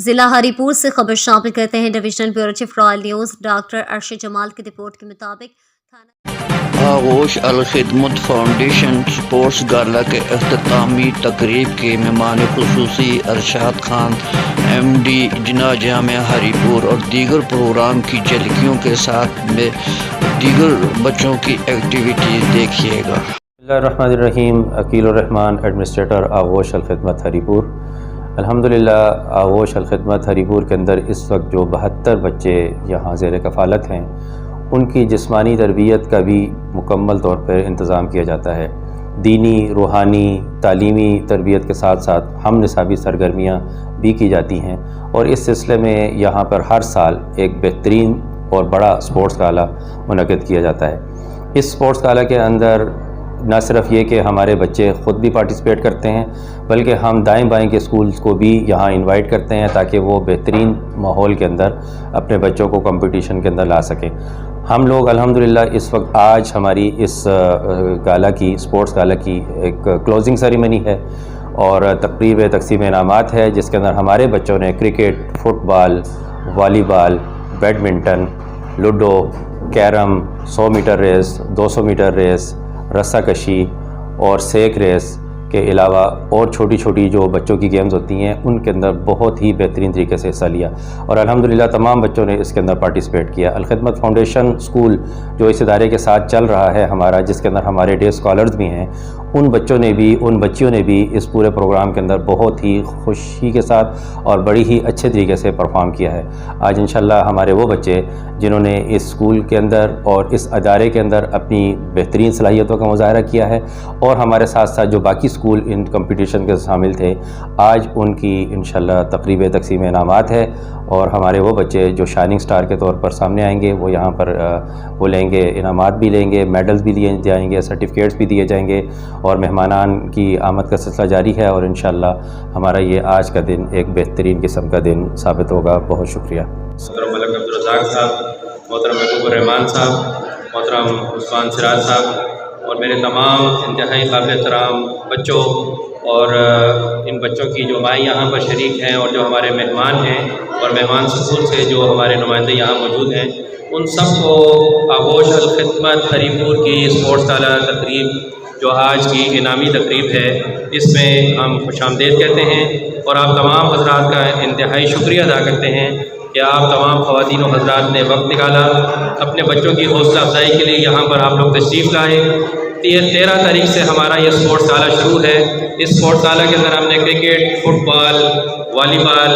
ضلع ہری پور سے خبر شامل کرتے ہیں divisional bureau chief Royal News doctor Arshad Jamal کی رپورٹ کے مطابق آغوش الخدمت فاؤنڈیشن سپورٹس گالا کے اختتامی تقریب کے مہمان خصوصی ارشاد خان MD جنا جامعہ ہری پور اور دیگر پروگرام کی جھلکیوں کے ساتھ میں دیگر بچوں کی ایکٹیویٹیز دیکھیے گا۔ بسم اللہ الرحمن الرحیم۔ عقیل الرحمان ایڈمنسٹریٹر آغوش الخدمت ہری پور۔ الحمدللہ آغوش الخدمت ہری پور کے اندر اس وقت جو 72 بچے یہاں زیر کفالت ہیں، ان کی جسمانی تربیت کا بھی مکمل طور پر انتظام کیا جاتا ہے۔ دینی، روحانی، تعلیمی تربیت کے ساتھ ساتھ ہم نصابی سرگرمیاں بھی کی جاتی ہیں، اور اس سلسلے میں یہاں پر ہر سال ایک بہترین اور بڑا اسپورٹس گالا منعقد کیا جاتا ہے۔ اس اسپورٹس گالا کے اندر نہ صرف یہ کہ ہمارے بچے خود بھی پارٹیسپیٹ کرتے ہیں، بلکہ ہم دائیں بائیں کے اسکولز کو بھی یہاں انوائٹ کرتے ہیں تاکہ وہ بہترین ماحول کے اندر اپنے بچوں کو کمپٹیشن کے اندر لا سکیں۔ ہم لوگ الحمدللہ اس وقت آج ہماری اس گالا کی اسپورٹس گالا کی ایک کلوزنگ سیریمنی ہے اور تقریب تقسیم انعامات ہے، جس کے اندر ہمارے بچوں نے cricket, football, volleyball, badminton, ludo, carrom, 100 metre race, 200 metre race, رسہ کشی اور سیک ریس کے علاوہ اور چھوٹی چھوٹی جو بچوں کی گیمز ہوتی ہیں ان کے اندر بہت ہی بہترین طریقے سے حصہ لیا، اور الحمدللہ تمام بچوں نے اس کے اندر پارٹیسپیٹ کیا۔ الخدمت فاؤنڈیشن اسکول جو اس ادارے کے ساتھ چل رہا ہے ہمارا، جس کے اندر ہمارے ڈے اسکالرز بھی ہیں، ان بچیوں نے بھی اس پورے پروگرام کے اندر بہت ہی خوشی کے ساتھ اور بڑی ہی اچھے طریقے سے پرفارم کیا ہے۔ آج انشاءاللہ ہمارے وہ بچے جنہوں نے اس اسکول کے اندر اور اس ادارے کے اندر اپنی بہترین صلاحیتوں کا مظاہرہ کیا ہے، اور ہمارے ساتھ ساتھ جو باقی اسکول ان کمپٹیشن کے شامل تھے، آج ان کی انشاءاللہ تقریب تقسیم انعامات ہے، اور ہمارے وہ بچے جو شائننگ سٹار کے طور پر سامنے آئیں گے وہ یہاں پر وہ لیں گے، انعامات بھی لیں گے، میڈلز بھی دیے جائیں گے، سرٹیفکیٹس بھی دیے جائیں گے، اور مہمانان کی آمد کا سلسلہ جاری ہے، اور انشاءاللہ ہمارا یہ آج کا دن ایک بہترین قسم کا دن ثابت ہوگا۔ بہت شکریہ۔ محترم ملک عبدالرزاق صاحب، محترم محبوب الرحمان صاحب، محترم عثمان سراج صاحب، اور میرے تمام انتہائی قابل احترام بچوں اور ان بچوں کی جو مائیں یہاں پر شریک ہیں، اور جو ہمارے مہمان ہیں اور مہمان سکول سے جو ہمارے نمائندے یہاں موجود ہیں، ان سب کو آغوش الخدمت ہری پور کی اسپورٹس گالا تقریب جو آج کی انعامی تقریب ہے، اس میں ہم خوش آمدید کہتے ہیں، اور آپ تمام حضرات کا انتہائی شکریہ ادا کرتے ہیں کہ آپ تمام خواتین و حضرات نے وقت نکالا، اپنے بچوں کی حوصلہ افزائی کے لیے یہاں پر آپ لوگ تشریف لائے۔ 13 تاریخ سے ہمارا یہ اسپورٹس گالا شروع ہے۔ اس اسپورٹس گالا کے اندر ہم نے cricket, football, volleyball,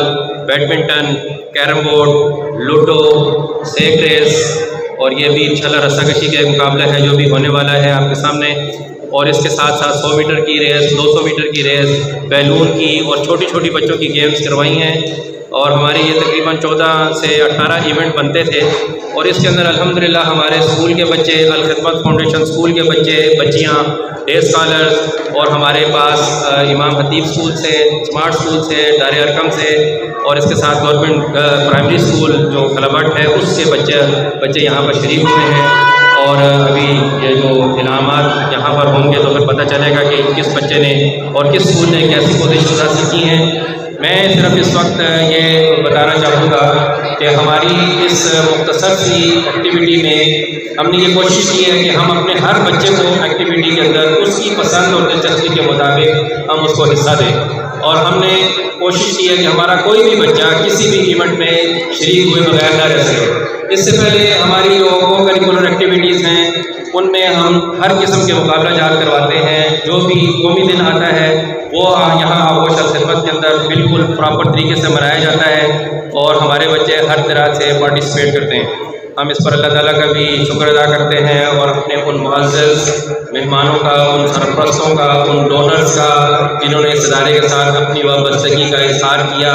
badminton, carrom board, ludo, سیک ریس، اور یہ بھی انشاءاللہ رسہ کشی کا ایک مقابلہ ہے جو بھی ہونے والا ہے آپ کے سامنے، اور اس کے ساتھ ساتھ 100 میٹر کی ریس، 200 میٹر کی ریس، بیلون کی اور چھوٹی چھوٹی بچوں کی گیمز کروائی ہیں، اور ہماری یہ تقریباً 14 سے 18 ایونٹ بنتے تھے، اور اس کے اندر الحمدللہ ہمارے اسکول کے بچے، الخدمت فاؤنڈیشن اسکول کے بچے، بچیاں، ڈے اسکالرز، اور ہمارے پاس امام خطیب اسکول سے، اسمارٹ اسکول سے، دار ارقم سے، اور اس کے ساتھ گورنمنٹ پرائمری اسکول جو کلبٹ ہے اس کے بچے یہاں پر شریک ہوئے ہیں، اور ابھی یہ جو انعامات یہاں پر ہوں گے تو پھر پتہ چلے گا کہ کس بچے نے اور کس اسکول نے کیسی پوزیشن حاصل کی ہیں۔ میں صرف اس وقت یہ بتانا چاہوں گا کہ ہماری اس مختصر سی ایکٹیویٹی میں ہم نے یہ کوشش کی ہے کہ ہم اپنے ہر بچے کو ایکٹیویٹی کے اندر اس کی پسند اور دلچسپی کے مطابق ہم اس کو حصہ دیں، اور ہم نے کوشش کی ہے کہ ہمارا کوئی بھی بچہ کسی بھی ایونٹ میں شریک ہوئے بغیر نہ رہ سکے۔ اس سے پہلے ہماری جو کو کریکولر ایکٹیویٹیز ہیں ان میں ہم ہر قسم کے مقابلہ جات کرواتے ہیں، جو بھی قومی دن آتا ہے وہ یہاں آغوش الخدمت کے اندر بالکل پراپر طریقے سے منایا جاتا ہے، اور ہمارے بچے ہر طرح سے پارٹیسپیٹ کرتے ہیں۔ ہم اس پر اللہ تعالیٰ کا بھی شکر ادا کرتے ہیں، اور اپنے ان معزز مہمانوں کا، ان سرپرستوں کا، ان ڈونرز کا جنہوں نے اس ادارے کے ساتھ اپنی وابستگی کا اظہار کیا،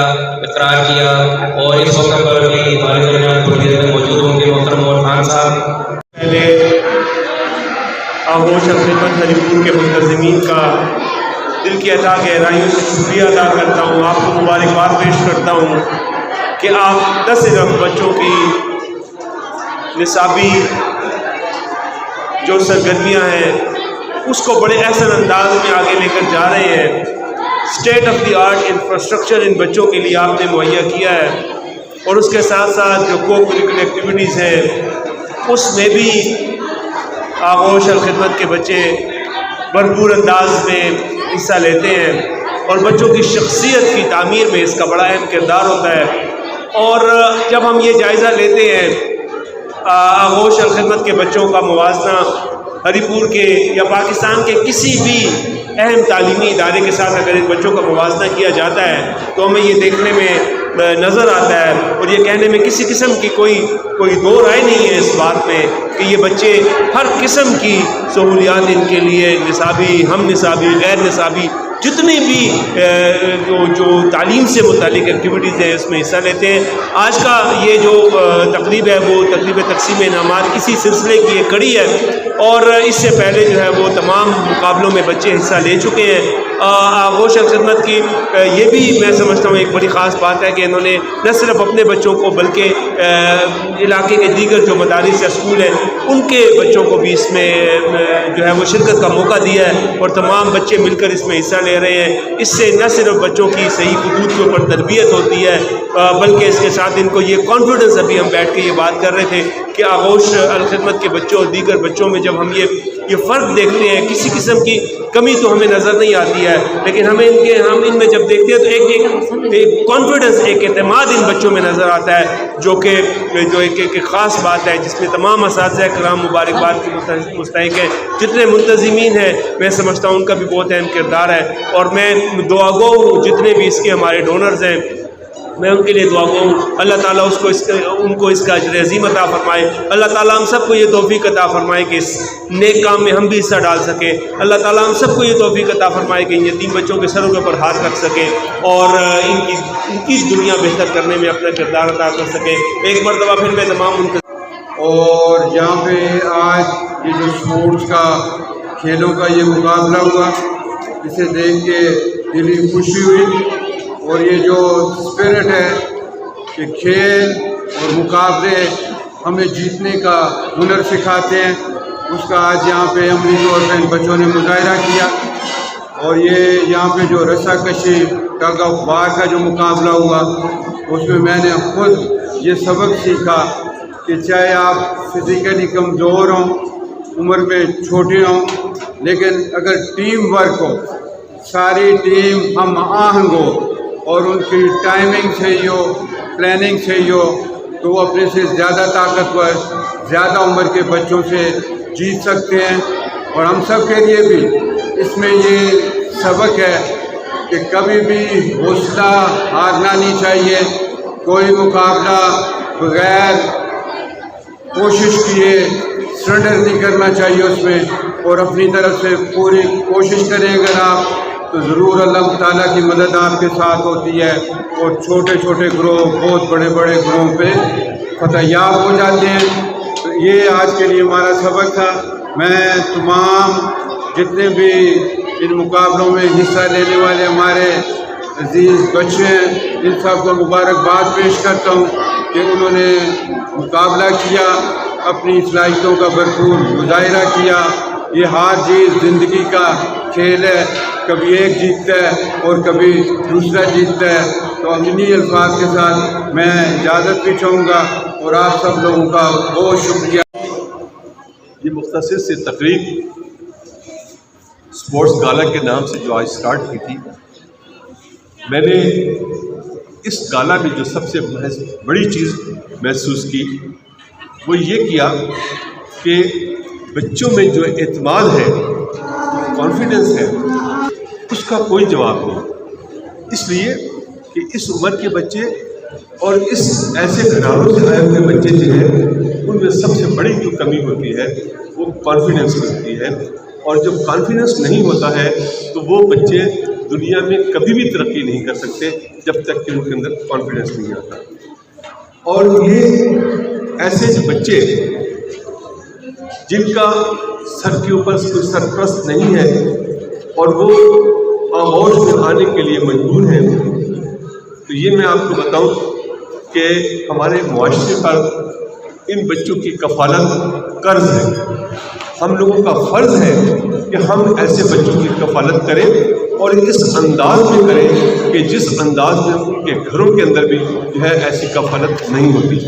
اقرار کیا، اور اس موقع پر بھی ہمارے درمیان تھوڑی دیر میں موجود ہوں گے محترم عمر خان صاحب۔ پہلے آغوش الخدمت ہری پور کے منتظمین کا دل کی عطا گہرائیوں سے شکریہ ادا کرتا ہوں، آپ کو مبارکباد پیش کرتا ہوں کہ آپ 10 سے زیادہ بچوں کی نصابی جو سرگرمیاں ہیں اس کو بڑے احسن انداز میں آگے لے کر جا رہے ہیں، state of the art infrastructure ان بچوں کے لیے آپ نے مہیا کیا ہے، اور اس کے ساتھ ساتھ جو کو کریکولر ایکٹیویٹیز ہیں اس میں بھی آغوش الخدمت کے بچے بھرپور انداز میں حصہ لیتے ہیں، اور بچوں کی شخصیت کی تعمیر میں اس کا بڑا اہم کردار ہوتا ہے۔ اور جب ہم یہ جائزہ لیتے ہیں آغوش الخدمت کے بچوں کا موازنہ ہری پور کے یا پاکستان کے کسی بھی اہم تعلیمی ادارے کے ساتھ اگر ان بچوں کا موازنہ کیا جاتا ہے تو ہمیں یہ دیکھنے میں نظر آتا ہے، اور یہ کہنے میں کسی قسم کی کوئی دو رائے نہیں ہے اس بات میں کہ یہ بچے ہر قسم کی سہولیات ان کے لیے نصابی، ہم نصابی، غیر نصابی، جتنی بھی جو تعلیم سے متعلق ایکٹیویٹیز ہیں اس میں حصہ لیتے ہیں۔ آج کا یہ جو تقریب ہے وہ تقریب تقسیم انعامات اسی سلسلے کی ایک کڑی ہے، اور اس سے پہلے جو ہے وہ تمام مقابلوں میں بچے حصہ لے چکے ہیں۔ آغوش الخدمت کی یہ بھی میں سمجھتا ہوں ایک بڑی خاص بات ہے کہ انہوں نے نہ صرف اپنے بچوں کو بلکہ علاقے کے دیگر جو مدارس یا اسکول ہیں ان کے بچوں کو بھی اس میں جو ہے وہ شرکت کا موقع دیا ہے، اور تمام بچے مل کر اس میں حصہ لے رہے ہیں۔ اس سے نہ صرف بچوں کی صحیح خطوط کے اوپر تربیت ہوتی ہے بلکہ اس کے ساتھ ان کو یہ کانفیڈنس، ابھی ہم بیٹھ کے یہ بات کر رہے تھے کہ آغوش الخدمت کے بچوں اور دیگر بچوں میں جب ہم یہ فرق دیکھتے ہیں، کسی قسم کی کمی تو ہمیں نظر نہیں آتی ہے، لیکن ہم ان میں جب دیکھتے ہیں تو ایک کانفیڈنس، ایک اعتماد ان بچوں میں نظر آتا ہے جو ایک خاص بات ہے، جس میں تمام اساتذہ کرام مبارکباد کے مستحق ہیں۔ جتنے منتظمین ہیں میں سمجھتا ہوں ان کا بھی بہت اہم کردار ہے، اور میں دعا گو ہوں جتنے بھی اس کے ہمارے ڈونرز ہیں، میں ان کے لیے دعا گو ہوں اللہ تعالیٰ ان کو اس کا اجر عظیم عطا فرمائے۔ اللہ تعالیٰ ہم سب کو یہ توفیق عطا فرمائے کہ اس نیک کام میں ہم بھی حصہ ڈال سکیں۔ اللہ تعالیٰ ہم سب کو یہ توفیق عطا فرمائے کہ ان یتیم بچوں کے سروں کے اوپر ہاتھ رکھ سکیں اور ان کی دنیا بہتر کرنے میں اپنا کردار ادا کر سکیں۔ ایک مرتبہ پھر میں تمام اور یہاں پہ آج یہ جو اسپورٹس کا کھیلوں کا یہ مقابلہ ہوا، اسے دیکھ کے دلی خوشی ہوئی، اور یہ جو اسپرٹ ہے کہ کھیل اور مقابلے ہمیں جیتنے کا ہنر سکھاتے ہیں، اس کا آج یہاں پہ عملی طور پہ ان بچوں نے مظاہرہ کیا۔ اور یہ یہاں پہ جو رسا کشی ٹگ آف وار کا جو مقابلہ ہوا اس میں میں نے خود یہ سبق سیکھا کہ چاہے آپ فزیکلی کمزور ہوں، عمر میں چھوٹے ہوں، لیکن اگر ٹیم ورک ہو، ساری ٹیم ہم آہنگ ہو اور ان کی ٹائمنگ صحیح ہو، پلاننگ صحیح ہو، تو وہ اپنے سے زیادہ طاقتور، زیادہ عمر کے بچوں سے جیت سکتے ہیں۔ اور ہم سب کے لیے بھی اس میں یہ سبق ہے کہ کبھی بھی حوصلہ ہارنا نہیں چاہیے، کوئی مقابلہ بغیر کوشش کیے سرنڈر نہیں کرنا چاہیے اس میں، اور اپنی طرف سے پوری کوشش کریں اگر آپ تو ضرور اللہ تعالیٰ کی مدد آپ کے ساتھ ہوتی ہے، اور چھوٹے چھوٹے گروہ بہت بڑے بڑے گروہ پہ فتح یاب ہو جاتے ہیں۔ تو یہ آج کے لیے ہمارا سبق تھا۔ میں تمام جتنے بھی ان مقابلوں میں حصہ لینے والے ہمارے عزیز بچے ہیں ان سب کو مبارکباد پیش کرتا ہوں کہ انہوں نے مقابلہ کیا، اپنی صلاحیتوں کا بھرپور مظاہرہ کیا۔ یہ ہار جیت زندگی کا کھیل ہے، کبھی ایک جیتتا ہے اور کبھی دوسرا جیتتا ہے۔ تو انہی الفاظ کے ساتھ میں اجازت بھی چاہوں گا، اور آپ سب لوگوں کا بہت شکریہ۔ یہ مختصر سی تقریب اسپورٹس گالا کے نام سے جو آج سٹارٹ کی تھی، میں نے اس گالا میں جو سب سے بڑی چیز محسوس کی وہ یہ کیا کہ بچوں میں جو اعتماد ہے، کانفیڈنس ہے، اس کا کوئی جواب نہیں، اس لیے کہ اس عمر کے بچے اور اس ایسے گھرانوں سے آئے ہوئے بچے جو ہیں ان میں سب سے بڑی جو کمی ہوتی ہے وہ کانفیڈنس ہوتی ہے، اور جب کانفیڈنس نہیں ہوتا ہے تو وہ بچے دنیا میں کبھی بھی ترقی نہیں کر سکتے جب تک کہ ان کے اندر کانفیڈنس نہیں آتا۔ اور یہ ایسے جو بچے جن کا سر کے اوپر کوئی سرپرست نہیں ہے اور وہ آغوش میں آنے کے لیے مجبور ہیں، تو یہ میں آپ کو بتاؤں کہ ہمارے معاشرے پر ان بچوں کی کفالت قرض ہے۔ ہم لوگوں کا فرض ہے کہ ہم ایسے بچوں کی کفالت کریں اور اس انداز میں کریں کہ جس انداز میں ان کے گھروں کے اندر بھی جو ہے ایسی کفالت نہیں ہوتی۔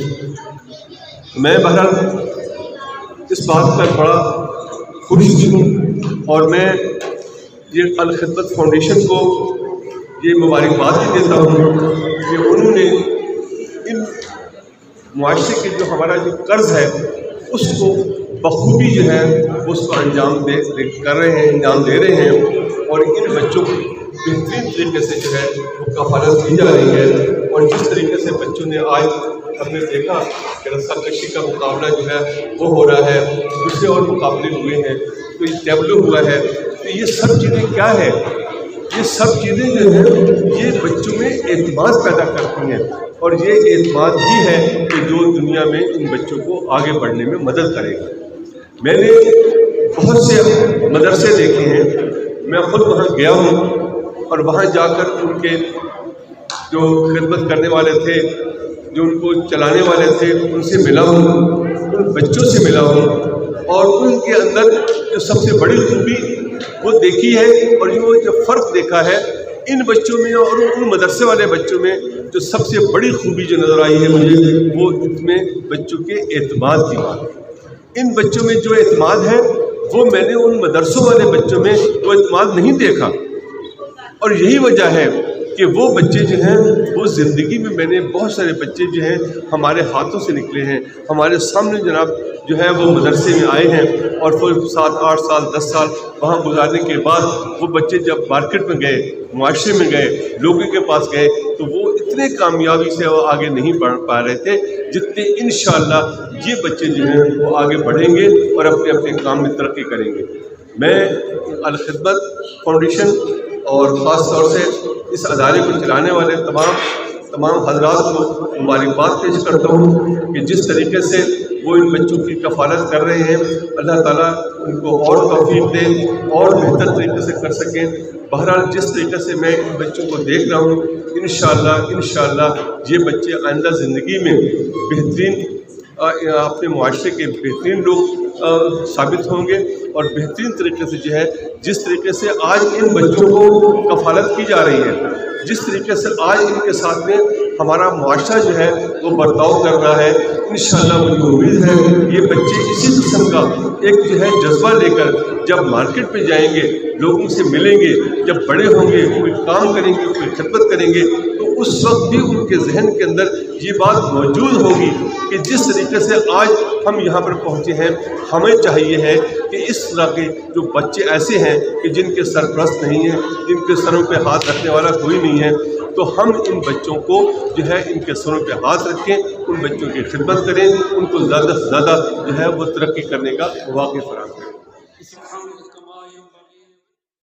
میں بہرحال اس بات پر بڑا خوش ہوں اور میں یہ الخدمت فاؤنڈیشن کو یہ مبارکباد بھی دیتا ہوں کہ انہوں نے ان معاشرے کے جو ہمارا جو قرض ہے اس کو بخوبی جو ہے اس کو انجام دے رہے ہیں اور ان بچوں کو بہترین طریقے سے جو ہے وہ کفالت دی جا رہی ہے۔ اور جس طریقے سے بچوں نے آج ہم نے دیکھا کہ رسہ کشی کا مقابلہ جو ہے وہ ہو رہا ہے، دوسرے اور مقابلے ہوئے ہیں، کوئی ٹیبلو ہوا ہے، تو یہ سب چیزیں کیا ہے؟ یہ سب چیزیں جو ہیں یہ بچوں میں اعتماد پیدا کرتی ہیں اور یہ اعتماد ہی ہے کہ جو دنیا میں ان بچوں کو آگے بڑھنے میں مدد کرے گا۔ میں نے بہت سے مدرسے دیکھے ہیں، میں خود وہاں گیا ہوں اور وہاں جا کر ان کے جو خدمت کرنے والے تھے، جو ان کو چلانے والے تھے، ان سے ملا ہوں، ان بچوں سے ملا ہوں اور ان کے اندر جو سب سے بڑی خوبی وہ دیکھی ہے اور جو فرق دیکھا ہے ان بچوں میں اور ان مدرسے والے بچوں میں، جو سب سے بڑی خوبی جو نظر آئی ہے مجھے وہ اس میں بچوں کے اعتماد کی بات ہے۔ ان بچوں میں جو اعتماد ہے وہ میں نے ان مدرسوں والے بچوں میں وہ اعتماد نہیں دیکھا، اور یہی وجہ ہے کہ وہ بچے جو ہیں وہ زندگی میں نے بہت سارے بچے جو ہیں ہمارے ہاتھوں سے نکلے ہیں، ہمارے سامنے جناب جو ہے وہ مدرسے میں آئے ہیں اور پھر 7 8 سال 10 سال وہاں گزارنے کے بعد وہ بچے جب مارکیٹ میں گئے، معاشرے میں گئے، لوگوں کے پاس گئے تو وہ اتنے کامیابی سے وہ آگے نہیں بڑھ پا رہے تھے جتنے انشاءاللہ یہ بچے جو ہیں وہ آگے بڑھیں گے اور اپنے اپنے کام میں ترقی کریں گے۔ میں الخدمت فاؤنڈیشن اور خاص طور سے اس ادارے کو چلانے والے تمام حضرات کو مبارکباد پیش کرتا ہوں کہ جس طریقے سے وہ ان بچوں کی کفالت کر رہے ہیں، اللہ تعالیٰ ان کو اور توفیق دے اور بہتر طریقے سے کر سکیں۔ بہرحال جس طریقے سے میں ان بچوں کو دیکھ رہا ہوں انشاءاللہ یہ بچے آئندہ زندگی میں بہترین اپنے معاشرے کے بہترین لوگ ثابت ہوں گے اور بہترین طریقے سے جو ہے جس طریقے سے آج ان بچوں کو کفالت کی جا رہی ہے، جس طریقے سے آج ان کے ساتھ میں ہمارا معاشرہ جو ہے وہ برتاؤ کر رہا ہے، انشاءاللہ مجھے امید ہے یہ بچے اسی قسم کا ایک جو ہے جذبہ لے کر جب مارکیٹ میں جائیں گے، لوگوں سے ملیں گے، جب بڑے ہوں گے، کوئی کام کریں گے، کوئی خدمت کریں گے تو اس وقت بھی ان کے ذہن کے اندر یہ بات موجود ہوگی کہ جس طریقے سے آج ہم یہاں پر پہنچے ہیں، ہمیں چاہیے ہے کہ اس طرح کے جو بچے ایسے ہیں کہ جن کے سرپرست نہیں ہیں، جن کے سروں پہ ہاتھ رکھنے والا کوئی نہیں ہے، تو ہم ان بچوں کو جو ہے ان کے سروں پہ ہاتھ رکھیں، ان بچوں کی خدمت کریں، ان کو زیادہ سے زیادہ جو ہے وہ ترقی کرنے کا مواقع فراہم کریں۔